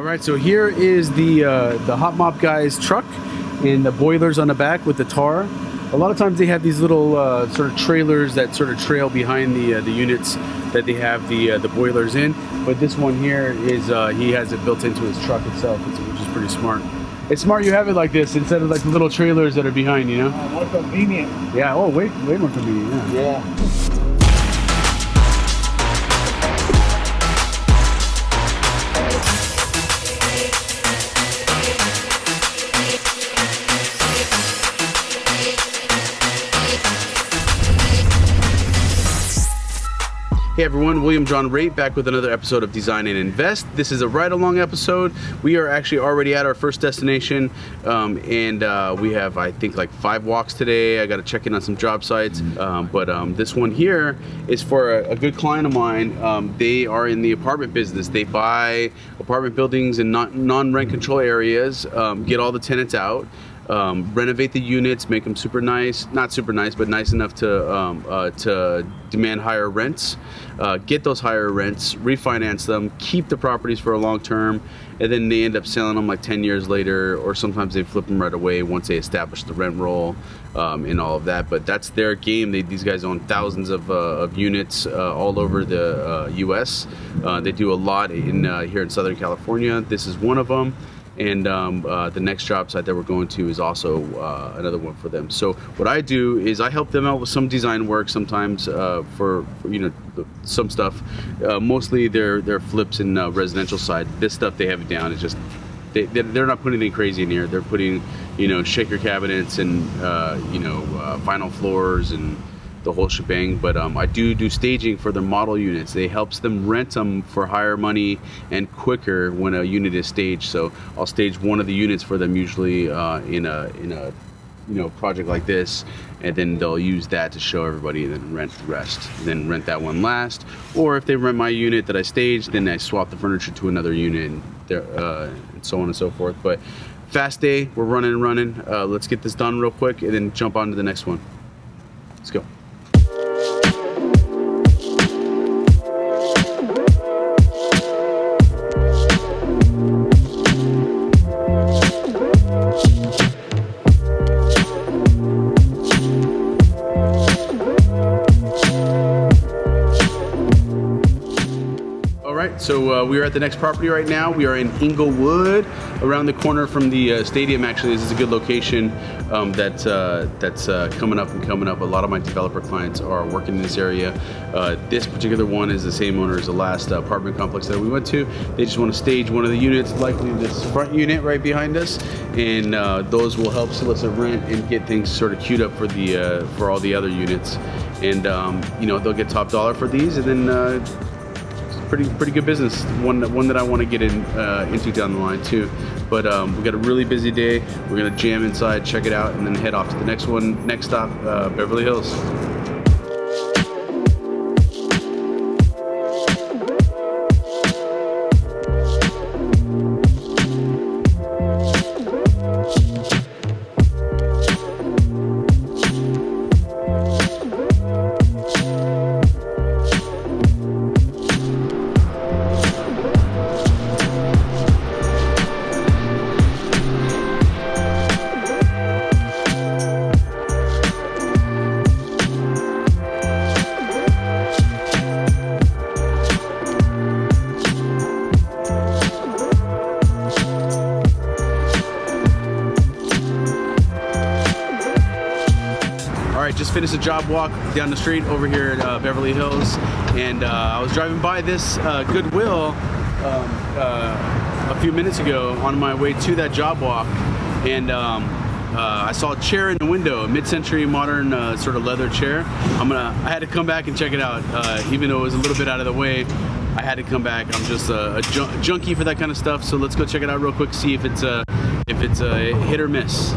All right, so here is the Hot Mop Guy's truck and the boilers on the back with the tar. A lot of times they have these little sort of trailers that sort of trail behind the units that they have the boilers in. But this one here is he has it built into his truck itself, which is pretty smart. It's smart you have it like this instead of like the little trailers that are behind, you know? More convenient. Yeah. Oh, way more convenient. Yeah. Hey everyone, William John Raitt back with another episode of Design and Invest. This is a ride-along episode. We are actually already at our first destination, and we have, I think, like 5 walks today. I got to check in on some job sites, but this one here is for a good client of mine. They are in the apartment business. They buy apartment buildings in non-rent control areas, get all the tenants out, renovate the units, make them super nice, not super nice, but nice enough to demand higher rents, get those higher rents, refinance them, keep the properties for a long term, and then they end up selling them like 10 years later, or sometimes they flip them right away once they establish the rent roll and all of that. But that's their game. These guys own thousands of units all over the US. They do a lot here in Southern California. This is one of them. And the next job site that we're going to is also another one for them. So what I do is I help them out with some design work sometimes for some stuff. Mostly their flips in residential side. This stuff they have it down. It's just they're not putting anything crazy in here. They're putting shaker cabinets and vinyl floors and the whole shebang. But I do staging for their model units. They helps them rent them for higher money and quicker when a unit is staged. So I'll stage one of the units for them usually in a project like this, and then they'll use that to show everybody and then rent the rest, and then rent that one last. Or if they rent my unit that I staged, then I swap the furniture to another unit and so on and so forth. But fast day, we're running. Let's get this done real quick and then jump on to the next one. Let's go. So we are at the next property right now. We are in Inglewood, around the corner from the stadium. Actually, this is a good location that's coming up. A lot of my developer clients are working in this area. This particular one is the same owner as the last apartment complex that we went to. They just want to stage one of the units, likely this front unit right behind us, and those will help solicit rent and get things sort of queued up for all the other units. And they'll get top dollar for these, and then pretty good business. One that I want to get into down the line too. But we got a really busy day. We're gonna jam inside, check it out, and then head off to the next one. Next stop, Beverly Hills. Just finished a job walk down the street over here at Beverly Hills, and I was driving by this Goodwill a few minutes ago on my way to that job walk, and I saw a chair in the window, a mid-century modern sort of leather chair. I had to come back and check it out, even though it was a little bit out of the way. I had to come back. I'm just a junkie for that kind of stuff, so let's go check it out real quick, see if it's a hit or miss.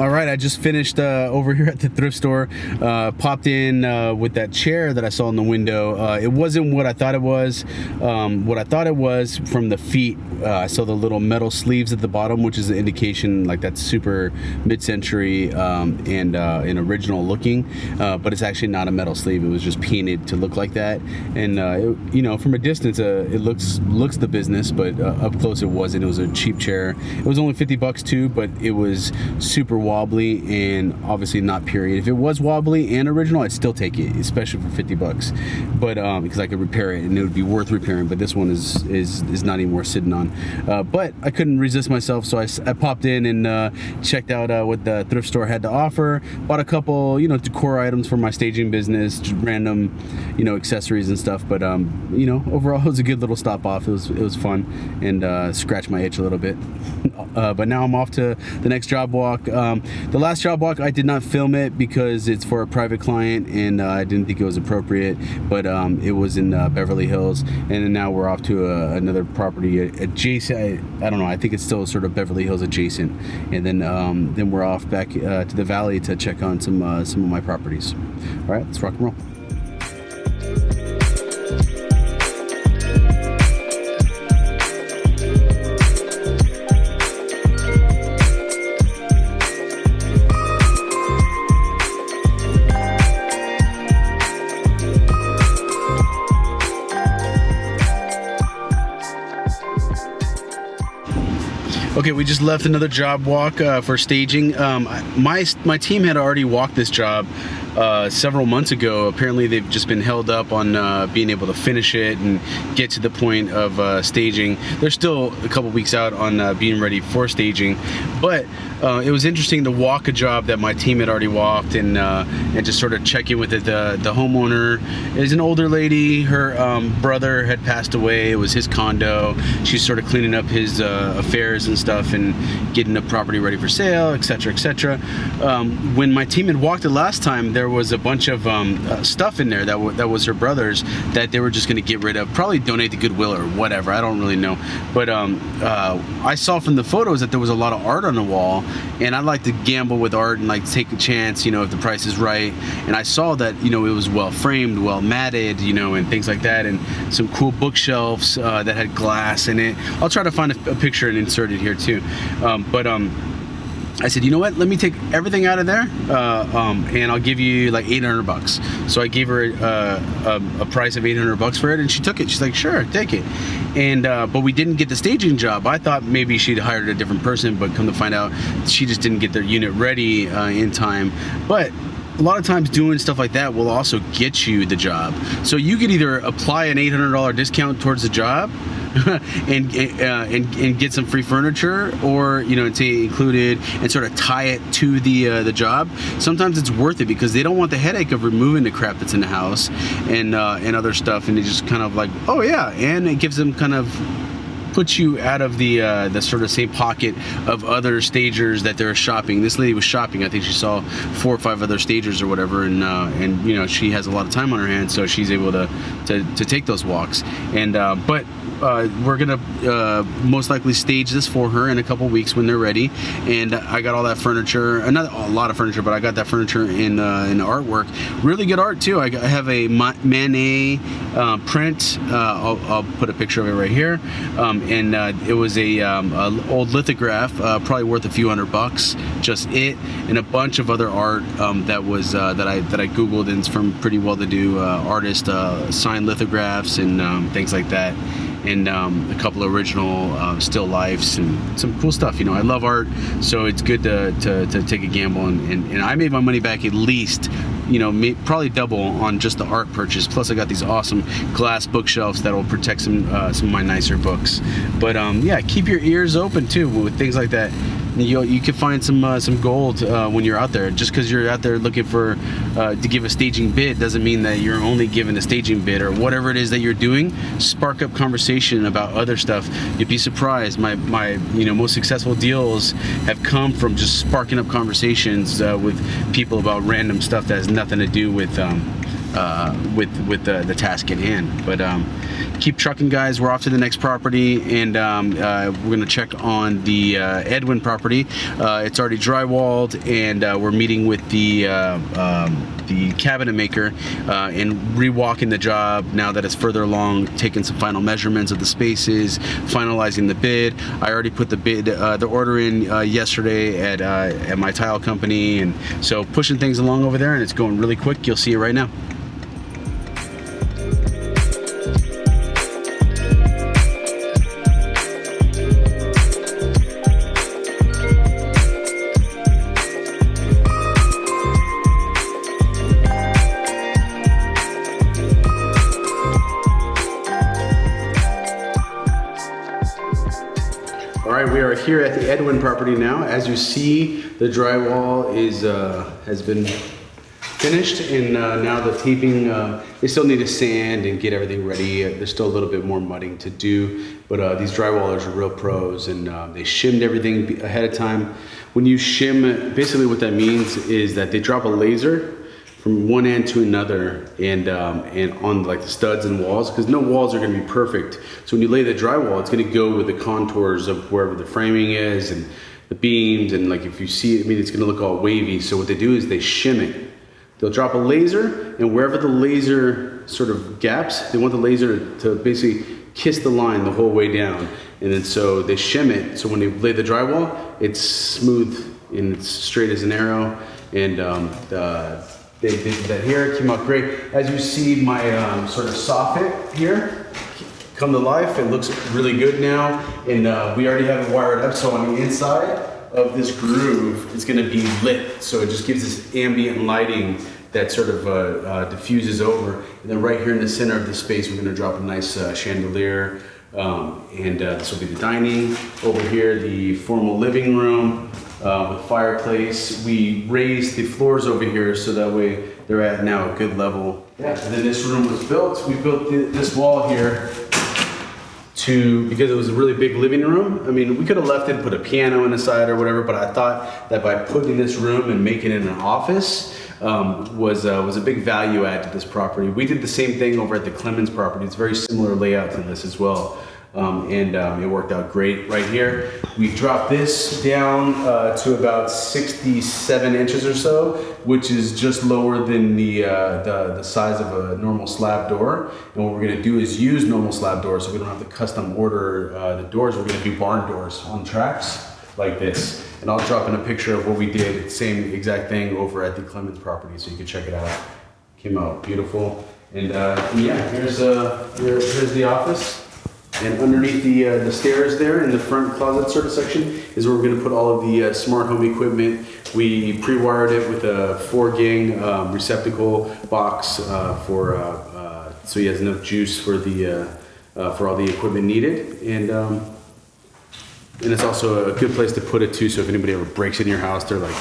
All right, I just finished over here at the thrift store. Popped in with that chair that I saw in the window. It wasn't what I thought it was. What I thought it was from the feet, I saw the little metal sleeves at the bottom, which is an indication like that's super mid-century and original looking. But it's actually not a metal sleeve. It was just painted to look like that. And you know, from a distance, it looks the business, but up close it wasn't. It was a cheap chair. It was only $50 too, but it was super wobbly and obviously not period. If it was wobbly and original, I'd still take it, especially for $50. But because I could repair it and it would be worth repairing. But this one is not even worth sitting on. But I couldn't resist myself, so I popped in and checked out what the thrift store had to offer. Bought a couple, you know, decor items for my staging business, just random, you know, accessories and stuff. But you know, overall it was a good little stop off. It was fun and scratched my itch a little bit. But now I'm off to the next job walk. The last job walk I did not film it because it's for a private client and I didn't think it was appropriate, but it was in Beverly Hills, and then now we're off to another property adjacent. I don't know, I think it's still sort of Beverly Hills adjacent, and then we're off back to the valley to check on some of my properties. All right, let's rock and roll. Okay, we just left another job walk for staging. My team had already walked this job several months ago. Apparently they've just been held up on being able to finish it and get to the point of staging. They're still a couple weeks out on being ready for staging, but it was interesting to walk a job that my team had already walked and just sort of check in with it. The homeowner is an older lady. Her brother had passed away. It was his condo. She's sort of cleaning up his affairs and stuff and getting the property ready for sale, etc., etc. When my team had walked it last time, there was a bunch of stuff in there that was her brother's that they were just going to get rid of, probably donate to Goodwill or whatever. I don't really know, but I saw from the photos that there was a lot of art on the wall, and I like to gamble with art and like take a chance, you know, if the price is right. And I saw that, you know, it was well framed, well matted, you know, and things like that, and some cool bookshelves that had glass in it. I'll try to find a picture and insert it here too. I said, you know what, let me take everything out of there and I'll give you like $800. So I gave her a price of $800 for it, and she took it. She's like, sure, take it. And but we didn't get the staging job. I thought maybe she'd hired a different person, but come to find out she just didn't get their unit ready in time. But a lot of times doing stuff like that will also get you the job. So you could either apply an $800 discount towards the job and get some free furniture, or, you know, to include it and sort of tie it to the job. Sometimes it's worth it because they don't want the headache of removing the crap that's in the house and other stuff, and they just kind of like, oh yeah, and it gives them kind of puts you out of the sort of same pocket of other stagers that they're shopping. This lady was shopping. I think she saw 4 or 5 other stagers or whatever, and you know, she has a lot of time on her hands, so she's able to take those walks. And but we're gonna most likely stage this for her in a couple weeks when they're ready. And I got all that furniture, not a lot of furniture, but I got that furniture in artwork. Really good art too. I have a Manet print. I'll put a picture of it right here. And it was a old lithograph, probably worth a few $100, just it, and a bunch of other art that was that I googled, and it's from pretty well-to-do artists, signed lithographs and things like that, and a couple of original still lifes and some cool stuff. You know, I love art, so it's good to take a gamble, and I made my money back at least, you know, probably double on just the art purchase. Plus I got these awesome glass bookshelves that will protect some of my nicer books. But yeah, keep your ears open too with things like that. You can find some gold when you're out there. Just because you're out there looking for to give a staging bid doesn't mean that you're only giving a staging bid, or whatever it is that you're doing. Spark up conversation about other stuff. You'd be surprised. My you know, most successful deals have come from just sparking up conversations with people about random stuff that has nothing to do with with the task at hand. But keep trucking, guys. We're off to the next property, and we're gonna check on the Edwin property. It's already drywalled, and we're meeting with the cabinet maker and rewalking the job now that it's further along, taking some final measurements of the spaces, finalizing the bid. I already put the order in yesterday at my tile company, and so pushing things along over there, and it's going really quick. You'll see it right now. We are here at the Edwin property now. As you see, the drywall has been finished, and now the taping, they still need to sand and get everything ready. There's still a little bit more mudding to do, but these drywallers are real pros, and they shimmed everything ahead of time. When you shim, basically what that means is that they drop a laser from one end to another, and on like the studs and walls, because no walls are going to be perfect. So when you lay the drywall, it's going to go with the contours of wherever the framing is and the beams, and like if you see it, I mean, it's going to look all wavy. So what they do is they shim it. They'll drop a laser, and wherever the laser sort of gaps, they want the laser to basically kiss the line the whole way down. And then so they shim it, so when they lay the drywall, it's smooth and it's straight as an arrow. And they did that here, it came out great. As you see, my sort of soffit here come to life. It looks really good now, and we already have it wired up, so on the inside of this groove, it's gonna be lit. So it just gives this ambient lighting that sort of diffuses over. And then right here in the center of the space, we're gonna drop a nice chandelier, and this will be the dining. Over here, the formal living room, with fireplace. We raised the floors over here so that way they're at now a good level. Yeah. And then this room was built. We built this wall here because it was a really big living room. I mean, we could have left it and put a piano in the side or whatever, but I thought that by putting this room and making it an office was a big value add to this property. We did the same thing over at the Clemens property. It's a very similar layout to this as well. It worked out great right here. We dropped this down to about 67 inches or so, which is just lower than the size of a normal slab door. And what we're gonna do is use normal slab doors, so we don't have to custom order the doors. We're gonna do barn doors on tracks like this. And I'll drop in a picture of what we did, same exact thing over at the Clemens property, so you can check it out. Came out beautiful. And yeah, here's the office. And underneath the stairs there in the front closet sort of section is where we're going to put all of the smart home equipment. We pre-wired it with a 4-gang receptacle box so he has enough juice for all the equipment needed. And it's also a good place to put it too. So if anybody ever breaks in your house, they're like,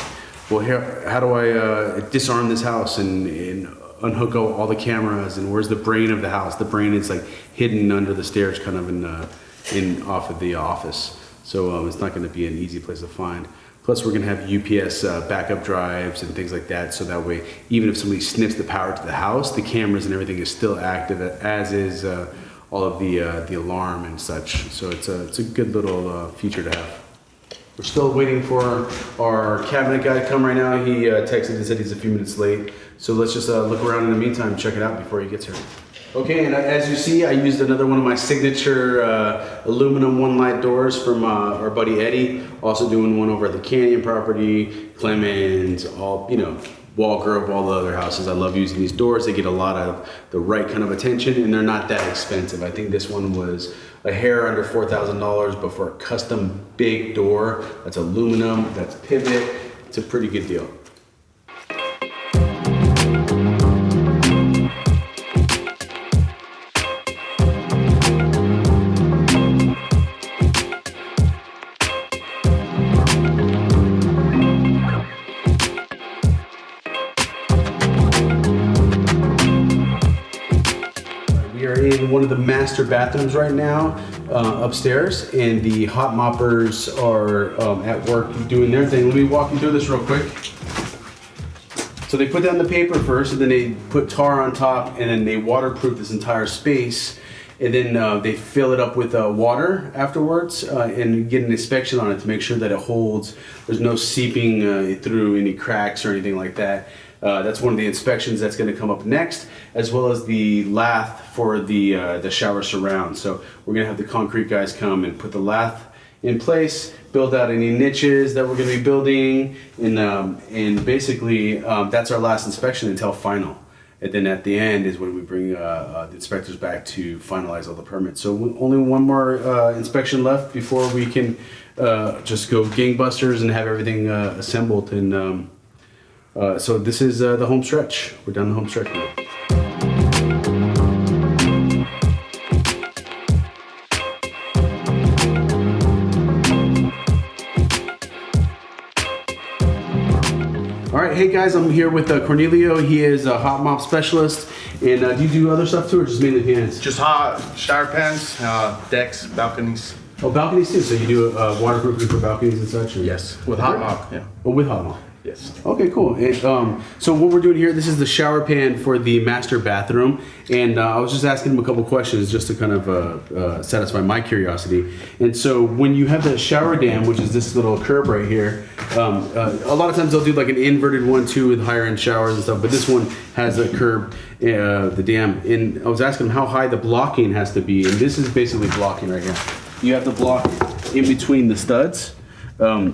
well, here, how do I disarm this house and unhook all the cameras, and where's the brain of the house? The brain is like hidden under the stairs, kind of in off of the office. So it's not going to be an easy place to find. Plus, we're going to have UPS backup drives and things like that, so that way, even if somebody snips the power to the house, the cameras and everything is still active, as is all of the alarm and such. So it's a good little feature to have. We're still waiting for our cabinet guy to come right now. He texted and said he's a few minutes late. So let's just look around in the meantime, check it out before he gets here. Okay, and as you see, I used another one of my signature aluminum one-light doors from our buddy Eddie. Also doing one over at the Canyon property, Clemens, Wall Grove, all the other houses. I love using these doors. They get a lot of the right kind of attention, and they're not that expensive. I think this one was a hair under $4,000, but for a custom big door that's aluminum, that's pivot, it's a pretty good deal. One of the master bathrooms right now upstairs, and the hot moppers are at work doing their thing. Let me walk you through this real quick. So they put down the paper first, and then they put tar on top, and then they waterproof this entire space, and then they fill it up with water afterwards, and get an inspection on it to make sure that it holds. There's no seeping through any cracks or anything like that. That's one of the inspections that's going to come up next, as well as the lath for the shower surround. So we're going to have the concrete guys come and put the lath in place, build out any niches that we're going to be building, and basically that's our last inspection until final. And then at the end is when we bring the inspectors back to finalize all the permits. So only one more inspection left before we can just go gangbusters and have everything assembled. And so this is the home stretch. We're down the home stretch now. All right, hey guys, I'm here with Corniellio. He is a hot mop specialist. And do you do other stuff too, or just mainly pans? Just hot shower pans, decks, balconies. Oh, balconies too. So you do waterproofing for balconies and such? Or? Yes, with hot mop. Yeah. Oh, with hot mop. Yes. Okay, cool. And, so what we're doing here, this is the shower pan for the master bathroom, and I was just asking him a couple questions just to kind of satisfy my curiosity. And so when you have the shower dam, which is this little curb right here, a lot of times they'll do like an inverted one too with higher end showers and stuff, but this one has a curb, the dam. And I was asking him how high the blocking has to be, and this is basically blocking right here. You have to block in between the studs. So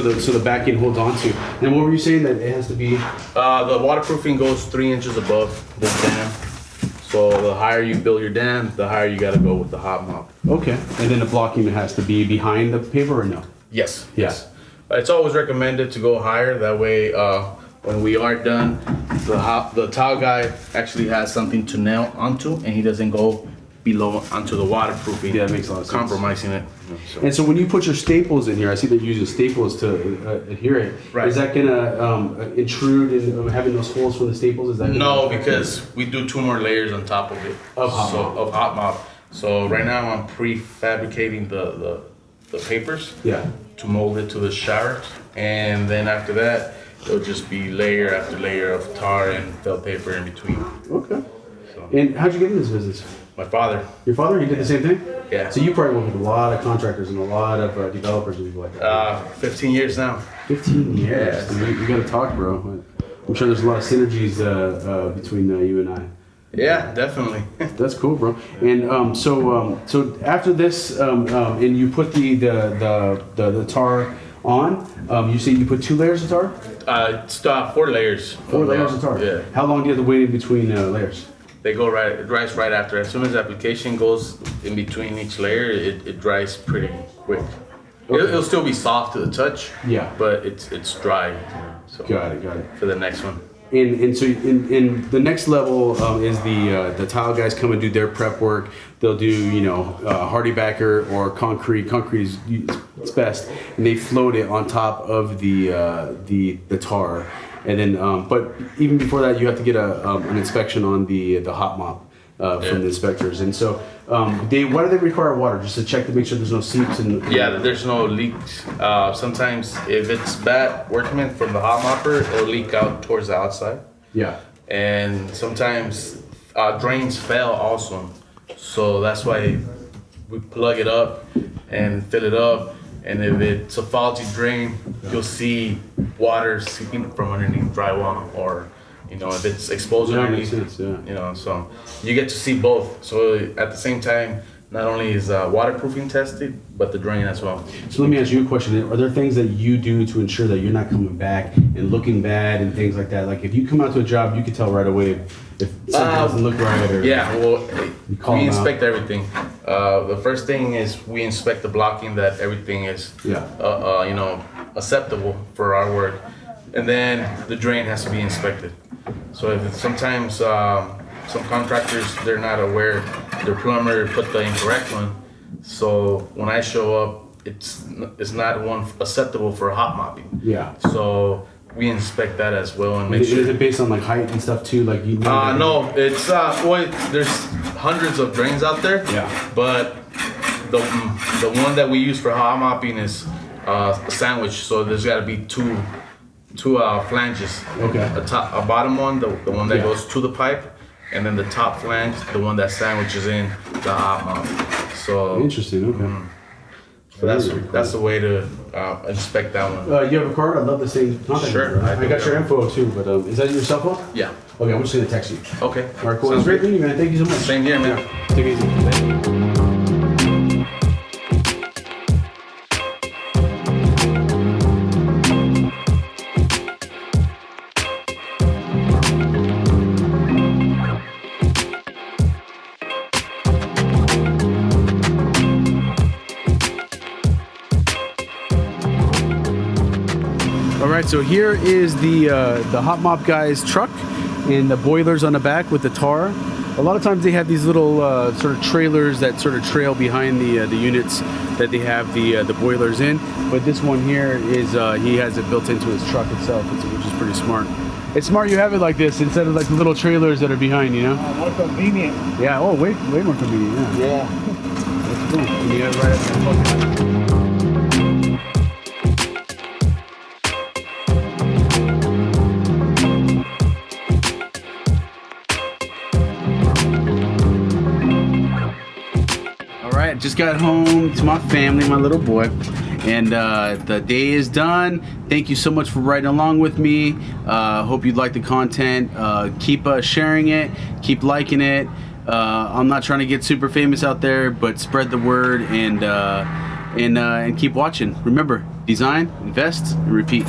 the backing holds on to. And what were you saying that it has to be? The waterproofing goes 3 inches above the dam. So the higher you build your dam, the higher you got to go with the hot mop. Okay. And then the blocking has to be behind the paper or no? Yes. Yeah. Yes. It's always recommended to go higher. That way, when we are done, the tile guy actually has something to nail onto, and he doesn't go below onto the waterproofing. Yeah, that makes a lot of sense. Compromising it. So. And so when you put your staples in here, I see that you use staples to adhere it. Right. Is that gonna intrude in having those holes for the staples? Is that no, because we do 2 more layers on top of it of hot mop. So right now I'm prefabricating the papers. Yeah. To mold it to the showers, and then after that it'll just be layer after layer of tar and felt paper in between. Okay. So. And how'd you get in this business? My father. Your father? He did the same thing? Yeah. So you probably work with a lot of contractors and a lot of developers and people like that. 15 years now. 15 years. Yeah. You gotta talk, bro. I'm sure there's a lot of synergies between you and I. Yeah, definitely. That's cool, bro. And so after this, and you put the tar on. You say you put 2 layers of tar? It's 4 layers. 4 layers of tar. Yeah. How long do you have to wait in between layers? They go it dries right after. As soon as the application goes in between each layer, it dries pretty quick. Okay. It'll still be soft to the touch. Yeah. But it's dry. So Got it. For the next one. And so in the next level is the tile guys come and do their prep work. They'll do hardy backer or concrete. Concrete is it's best, and they float it on top of the tar. And then, but even before that, you have to get an inspection on the hot mop from the inspectors. And so, why do they require water? Just to check to make sure there's no seeps and. Yeah, there's no leaks. Sometimes if it's bad workmanship from the hot mopper, it'll leak out towards the outside. Yeah. And sometimes drains fail also, so that's why we plug it up and fill it up. And if it's a faulty drain, you'll see water seeping from underneath drywall, or if it's exposed underneath, so you get to see both. So at the same time, not only is waterproofing tested, but the drain as well. So let me ask you a question. Are there things that you do to ensure that you're not coming back and looking bad and things like that? Like if you come out to a job, you can tell right away if something doesn't look right. Or yeah, well, we inspect out. Everything. The first thing is we inspect the blocking, that everything is acceptable for our work, and then the drain has to be inspected. So if it's sometimes some contractors, they're not aware, their plumber put the incorrect one. So when I show up, it's not one acceptable for hot mopping. Yeah. So we inspect that as well and make sure. Is it based on like height and stuff too? Like you. No, it's there's hundreds of drains out there. Yeah. But the one that we use for hot mopping is a sandwich. So there's got to be 2 two flanges. Okay. A bottom one, the one that Yeah. goes to the pipe, and then the top flange, the one that sandwiches in the hot mop. So Interesting. Okay. so that's the way to inspect that one. You have a card? I'd love to see contact. Sure, Right? I I do. got your info too, but is that your cell phone? Yeah. Okay, I'm just gonna text you. Okay. All right, cool. It was Sounds great good. meeting you, man. Thank you so much. Same here, man. Yeah. Take it easy. All right, so here is the Hot Mop Guy's truck and the boilers on the back with the tar. A lot of times they have these little sort of trailers that sort of trail behind the units that they have the boilers in. But this one here is he has it built into his truck itself, which is pretty smart. It's smart you have it like this instead of like the little trailers that are behind, you know? More convenient. Yeah. Oh, way more convenient. Yeah. Yeah. That's cool. And you have it right up in the pocket. Just got home to my family, my little boy, and the day is done. Thank you so much for riding along with me. Hope you like the content. Keep sharing it, keep liking it. I'm not trying to get super famous out there, but spread the word and keep watching. Remember, design, invest, and repeat.